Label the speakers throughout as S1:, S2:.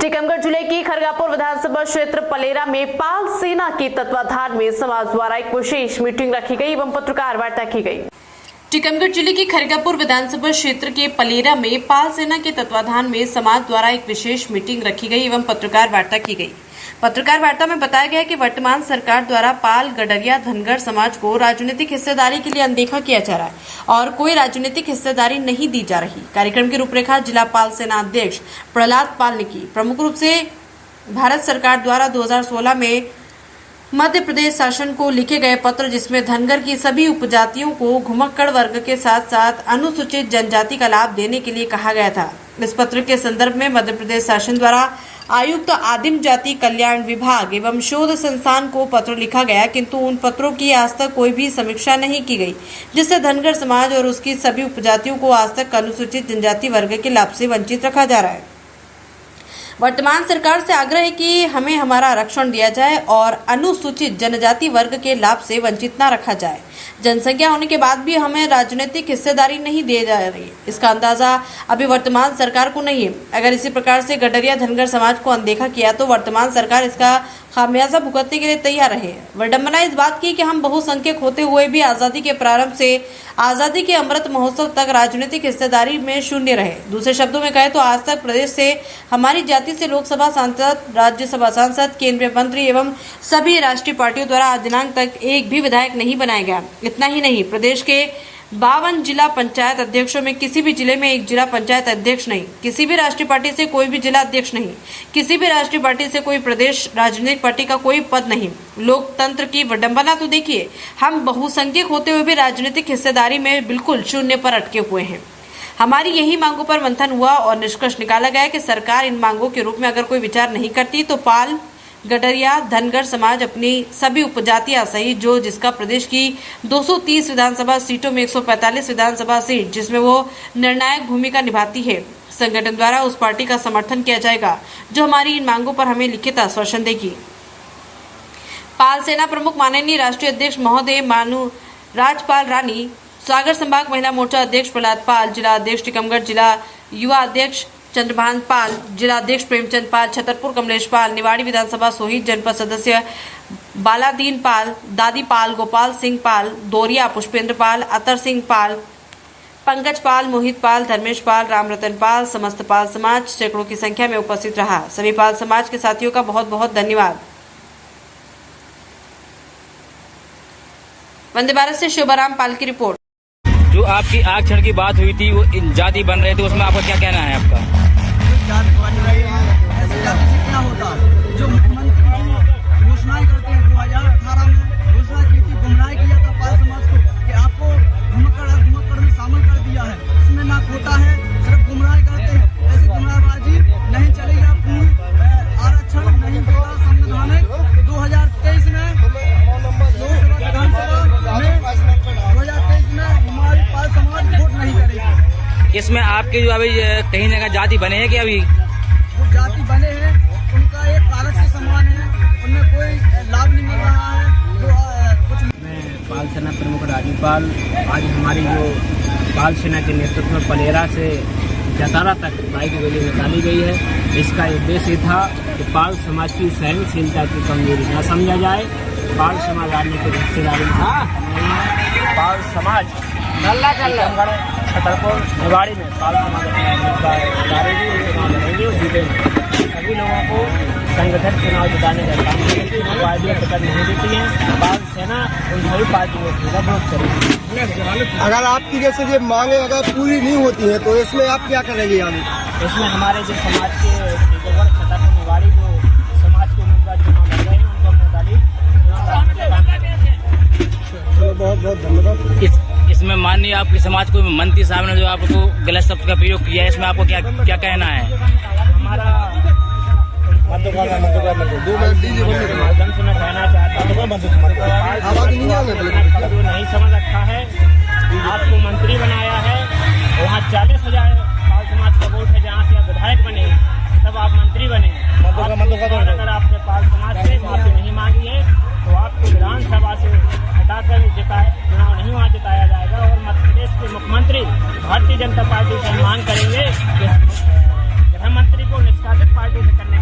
S1: टीकमगढ़ जिले की खरगापुर विधानसभा क्षेत्र पलेरा में पाल सेना के तत्वाधान में समाज द्वारा एक विशेष मीटिंग रखी गई एवं पत्रकार वार्ता की गई। टीकमगढ़ जिले की खरगापुर विधानसभा क्षेत्र के पलेरा में पाल सेना के तत्वाधान में समाज द्वारा एक विशेष मीटिंग रखी गई एवं पत्रकार वार्ता की गई। पत्रकार वार्ता में बताया गया कि वर्तमान सरकार द्वारा पाल, गडरिया, धनगर समाज को राजनीतिक हिस्सेदारी के लिए अनदेखा किया जा रहा है और कोई राजनीतिक हिस्सेदारी नहीं दी जा रही। कार्यक्रम की रूपरेखा जिला पाल सेना अध्यक्ष प्रहलाद पाल ने की। प्रमुख रूप से भारत सरकार द्वारा 2016 में मध्य प्रदेश शासन को लिखे गए पत्र, जिसमें धनगर की सभी उपजातियों को घुमक्कड़ वर्ग के साथ साथ अनुसूचित जनजाति का लाभ देने के लिए कहा गया था। इस पत्र के संदर्भ में मध्य प्रदेश शासन द्वारा आयुक्त आदिम जाति कल्याण विभाग एवं शोध संस्थान को पत्र लिखा गया, किंतु उन पत्रों की आज तक कोई भी समीक्षा नहीं की गई, जिससे धनगर समाज और उसकी सभी उपजातियों को आज तक अनुसूचित जनजाति वर्ग के लाभ से वंचित रखा जा रहा है। वर्तमान सरकार से आग्रह है कि हमें हमारा आरक्षण दिया जाए और अनुसूचित जनजाति वर्ग के लाभ से वंचित न रखा जाए। जनसंख्या होने के बाद भी हमें राजनीतिक हिस्सेदारी नहीं दी जा रही है, इसका अंदाजा अभी वर्तमान सरकार को नहीं है। अगर इसी प्रकार से गडरिया धनगर समाज को अनदेखा किया तो वर्तमान सरकार इसका खामियाजा भुगतने के लिए तैयार रहे। विडंबना इस बात की कि हम बहुसंख्यक होते हुए भी आजादी के प्रारंभ से आजादी के अमृत महोत्सव तक राजनीतिक हिस्सेदारी में शून्य रहे। दूसरे शब्दों में कहे तो आज तक प्रदेश से हमारी जाति से लोकसभा सांसद, राज्यसभा सांसद, केंद्रीय मंत्री एवं सभी राष्ट्रीय पार्टियों द्वारा आज दिनांक तक एक भी विधायक नहीं बनाया गया। इतना ही नहीं, प्रदेश के 52 जिला पंचायत अध्यक्षों में किसी भी जिले में एक जिला पंचायत अध्यक्ष नहीं, किसी भी राष्ट्रीय पार्टी से कोई भी जिला अध्यक्ष नहीं, किसी भी राष्ट्रीय पार्टी से कोई प्रदेश राजनीतिक पार्टी का कोई पद नहीं। लोकतंत्र की विडंबना तो देखिए, हम बहुसंख्यक होते हुए भी राजनीतिक हिस्सेदारी में बिल्कुल शून्य पर अटके हुए हैं। हमारी यही मांगों पर मंथन हुआ और निष्कर्ष निकाला गया कि सरकार इन मांगों के रूप में अगर कोई विचार नहीं करती तो पाल, गडरिया, धनगर समाज अपनी सभी उपजातियां सही जिसका प्रदेश की 230 विधानसभा सीटों में 145 विधानसभा सीट जिसमें वो निर्णायक भूमिका निभाती है, संगठन द्वारा उस पार्टी का समर्थन किया जाएगा जो हमारी इन मांगों पर हमें लिखित आश्वासन देगी। पाल सेना प्रमुख माननीय राष्ट्रीय अध्यक्ष महोदय मानू राजपाल रानी, सागर संभाग महिला मोर्चा अध्यक्ष प्रहलाद पाल, जिला अध्यक्ष टीकमगढ़, जिला युवा अध्यक्ष चंद्रभान पाल, जिला अध्यक्ष प्रेमचंद पाल, छतरपुर कमलेश पाल, निवाड़ी विधानसभा सोहित जनपद सदस्य बालादीन पाल, दादी पाल, गोपाल सिंह पाल, दोरिया पुष्पेंद्र पाल, अतर सिंह पाल, पंकज पाल, मोहित पाल, धर्मेश पाल, राम रतन पाल, समस्त पाल समाज सैकड़ों की संख्या में उपस्थित रहा। सभी पाल समाज के साथियों का बहुत बहुत धन्यवाद। वंदे भारत से शोभाराम पाल की रिपोर्ट।
S2: जो आपकी आरक्षण की बात हुई थी, वो जाति बन रहे थे, उसमें आपका क्या कहना है? आपका
S3: क्या होता जो मुख्यमंत्री घोषणाएं करते हैं 2018 में घोषणा की थी, गुमराह किया था पाल समाज को कि आपको घुमक्कड़ में शामिल कर दिया है, इसमें ना खोता है, सिर्फ गुमराह करते हैं। ऐसी गुमराहबाजी नहीं चलेगी। पूर्ण आरक्षण नहीं देगा संवैधानिक। 2023 में लोकसभा विधानसभा में 2023 में हमारी पाल समाज वोट नहीं करेगी।
S2: इसमें आपके जो अभी कहीं जगह जाति बने हैं कि अभी
S3: जाति बने हैं, उनका एक कागज के समान है, उनमें कोई लाभ नहीं मिल रहा है। कुछ
S4: मैं पाल सेना प्रमुख राजू पाल, आज हमारी जो पाल सेना के नेतृत्व में पलेरा से जतारा तक बाइक रैली निकाली गई है। इसका उद्देश्य था कि पाल समाज की सहनशीलता की कमजोरी न समझा जाए। पाल समाज राजनीतिक हिस्सेदारी में पाल समाज छतरपुर निवाड़ी में पाल समाज सभी लोगों को संगठन चुनाव जिताने का काम करेगी। पार्टियां टिकट नहीं देती हैं। पाल सेना उन सभी पार्टियों का विरोध करेगी।
S5: अगर आपकी जैसे ये मांगे अगर पूरी नहीं होती है तो इसमें आप क्या करेंगे? आगे
S4: इसमें हमारे जो समाज के छतरपुर निवाड़ी जो समाज के उम्मीदवार चुनाव लड़ रहे हैं उनको मैदानी
S5: चलो बहुत बहुत धन्यवाद।
S2: इसमें माननीय आपके समाज को मंत्री साहब ने जो आपको गलत शब्द का प्रयोग किया है, इसमें आपको क्या कहना है?
S4: हमारा माध्यम से मैं कहना चाहता हूँ जो नहीं समझ रखा है, आपको मंत्री बनाया है, वहाँ 40,000 पाल समाज का वोट है, जहाँ से आप विधायक बने तब आप मंत्री बने। अगर आपने पाल समाज से माफी नहीं मांगी है तो आपको विधानसभा से हटाकर चुनाव नहीं वहाँ जिताया जाएगा और मध्य प्रदेश के मुख्यमंत्री भारतीय जनता पार्टी से मांग करेंगे कि गृह मंत्री को निष्कासित पार्टी से करने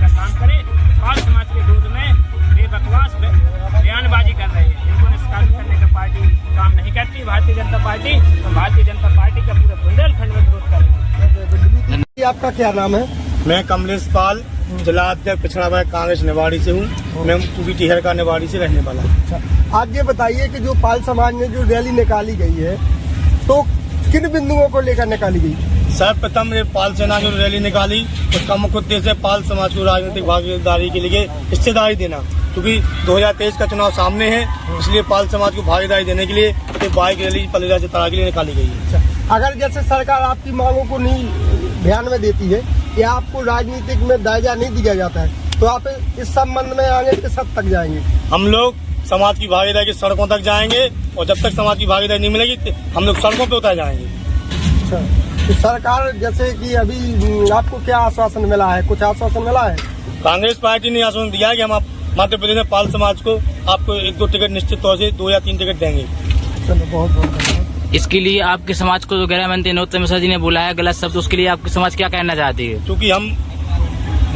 S5: आपका क्या नाम है?
S6: मैं कमलेश पाल, जिला अध्यक्ष पिछड़ा वर्ग कांग्रेस निवाड़ी से हूँ। मैं टीहर का निवाड़ी से रहने वाला हूँ।
S5: आज ये बताइए कि जो पाल समाज ने जो रैली निकाली गई है तो किन बिंदुओं को लेकर निकाली गई?
S6: सर्वप्रथम ये पाल सेना जो रैली निकाली उसका मुख्य उद्देश्य है पाल समाज को राजनीतिक भागीदारी के लिए हिस्सेदारी देना, क्योंकि 2023 का चुनाव सामने है, इसलिए पाल समाज को भागीदारी देने के लिए ये बाइक रैली पलेरा जतारा के लिए निकाली गई है।
S5: अगर जैसे सरकार आपकी मांगों को नहीं ध्यान में देती है या आपको राजनीतिक में दर्जा नहीं दिया जाता है तो आप इस संबंध में आगे किस हद तक जाएंगे?
S6: हम लोग समाज की भागीदारी की सड़कों तक जाएंगे और जब तक समाज की भागीदारी नहीं मिलेगी हम लोग सड़कों पे उतर जाएंगे।
S5: अच्छा, तो सरकार जैसे कि अभी आपको क्या आश्वासन मिला है? कुछ आश्वासन मिला है?
S6: कांग्रेस पार्टी ने आश्वासन दिया है कि हम मध्य प्रदेश में पाल समाज को आपको 1-2 टिकट निश्चित तौर से 2 या 3 टिकट देंगे।
S5: चलो, बहुत बहुत धन्यवाद।
S2: इसके लिए आपके समाज को जो गृह मंत्री नरोत्तम मिश्रा जी ने बुलाया गलत शब्द, उसके लिए आपके समाज क्या कहना चाहती है?
S6: क्योंकि हम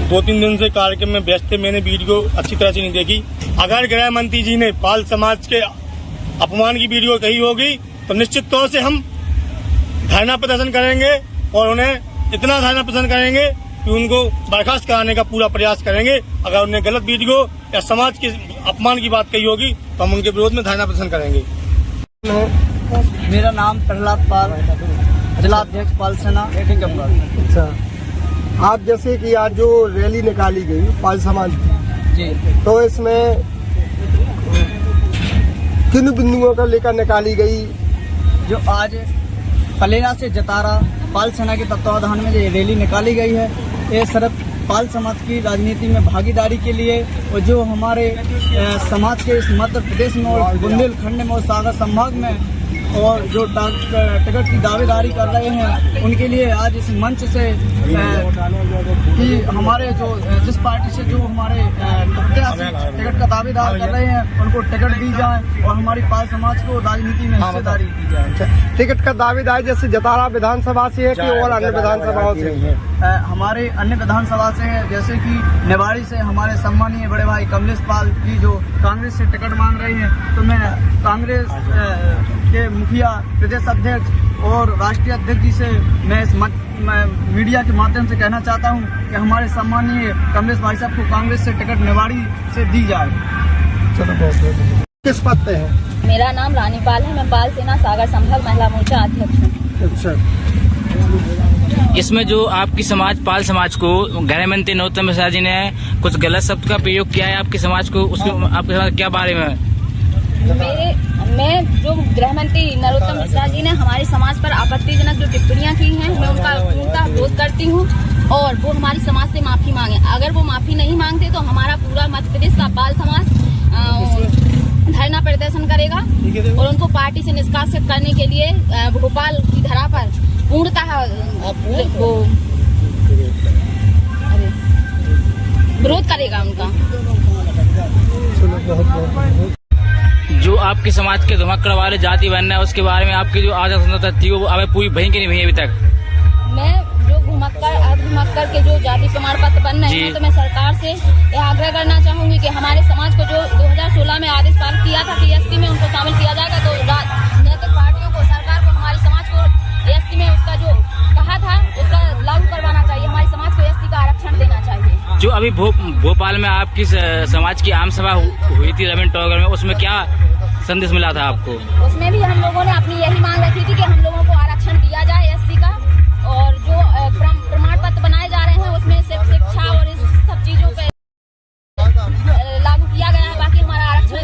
S6: 2-3 दिन से कार्यक्रम में व्यस्त थे, मैंने वीडियो अच्छी तरह से नहीं देखी। अगर गृह मंत्री जी ने पाल समाज के अपमान की वीडियो कही होगी तो निश्चित तौर से हम धरना प्रदर्शन करेंगे और उन्हें इतना धरना प्रदर्शन करेंगे कि उनको बर्खास्त कराने का पूरा प्रयास करेंगे। अगर उन्हें गलत वीडियो या समाज के अपमान की बात कही होगी तो हम उनके विरोध में धरना प्रदर्शन करेंगे।
S3: मेरा नाम प्रहलाद पाल, जिला अध्यक्ष पाल सेना टीकमगढ़।
S5: अच्छा, आज जैसे कि आज जो रैली निकाली गई पाल समाज की
S3: जी,
S5: तो इसमें किन बिंदुओं को लेकर निकाली गई?
S3: जो आज पलेरा से जतारा पाल सेना के तत्वावधान में ये रैली निकाली गई है, ये सिर्फ पाल समाज की राजनीति में भागीदारी के लिए और जो हमारे समाज के इस मध्य प्रदेश में और बुंदेलखंड में और सागर संभाग में और जो टिकट की दावेदारी कर रहे हैं उनके लिए आज इस मंच से कि हमारे जो जिस पार्टी से जो हमारे प्रत्याशी टिकट का दावेदार कर रहे हैं उनको टिकट दी जाए और हमारी पाल समाज को राजनीति में हिस्सेदारी दी जाए।
S5: टिकट का दावेदार जैसे जतारा विधानसभा से है कि और अन्य विधानसभाओं से है?
S3: हमारे अन्य विधानसभा से है, जैसे कि निवाड़ी से हमारे सम्मानीय बड़े भाई कमलेश पाल जी जो कांग्रेस से टिकट मांग रहे हैं, तो मैं कांग्रेस के मुखिया, प्रदेश अध्यक्ष और राष्ट्रीय अध्यक्ष जी से मैं इस मीडिया के माध्यम से कहना चाहता हूं कि हमारे सम्मानीय कमलेश भाई साहब को कांग्रेस से टिकट निवाड़ी से दी जाए।
S5: चलो, बहुत किस पद पे है?
S7: मेरा नाम रानी पाल है, मैं पाल सेना सागर संभाग महिला मोर्चा अध्यक्ष हूँ।
S5: अच्छा,
S2: इसमें जो आपकी समाज पाल समाज को गृह मंत्री नरोत्तम मिश्रा जी ने कुछ गलत शब्द का प्रयोग किया है आपके समाज को, उसमें आपके समाज क्या बारे में?
S7: मैं जो गृह मंत्री नरोत्तम मिश्रा जी ने हमारे समाज पर आपत्तिजनक जो टिप्पणियां की हैं मैं उनका पूर्णतः विरोध करती हूँ और वो हमारे समाज से माफी मांगे। अगर वो माफी नहीं मांगते तो हमारा पूरा मध्य प्रदेश का पाल समाज धरना प्रदर्शन करेगा और उनको पार्टी से निष्कासित करने के लिए भोपाल की धरा पर पूर्णतः वो विरोध करेगा उनका।
S2: जो आपके समाज के धुमक्कड़ वाले जाति बनना है उसके बारे में आपकी जो आज थी वो अब पूरी भई की नहीं भई अभी तक?
S7: मैं जो घुमक्कड़ के जो जाति प्रमाण पत्र बन रहे हैं तो मैं सरकार से यह आग्रह करना चाहूंगी कि हमारे समाज को जो 2016 में आदेश पारित किया था कि एससी में उनको शामिल किया जाएगा, तो राजनीतिक पार्टियों को, सरकार को हमारे समाज को एससी में उसका जो कहा था उसका लागू करवाना चाहिए। हमारे समाज को एससी का आरक्षण देना चाहिए।
S2: जो अभी भोपाल में आपकी समाज की आम सभा हुई थी रविंद्र टॉवर में, उसमें क्या संदेश मिला था आपको?
S7: उसमें भी हम लोगों ने अपनी यही मांग रखी थी कि हम लोगों को आरक्षण दिया जाए एससी का, और जो प्रमाण पत्र बनाए जा रहे हैं उसमें सिर्फ शिक्षा और इस सब चीजों पे लागू किया गया है, बाकी हमारा आरक्षण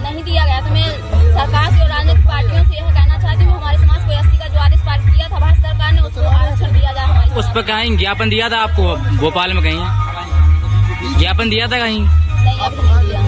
S7: नहीं दिया गया। तो मैं सरकार से और राजनीतिक पार्टियों से यह कहना चाहती हूँ हमारे समाज को एससी का जो आदेश पारित किया था भारत सरकार ने उसको आरक्षण दिया जाए।
S2: उस पर कहीं ज्ञापन दिया था आपको भोपाल में? कहीं ज्ञापन दिया था कहीं?
S7: नहीं, अभी नहीं दिया।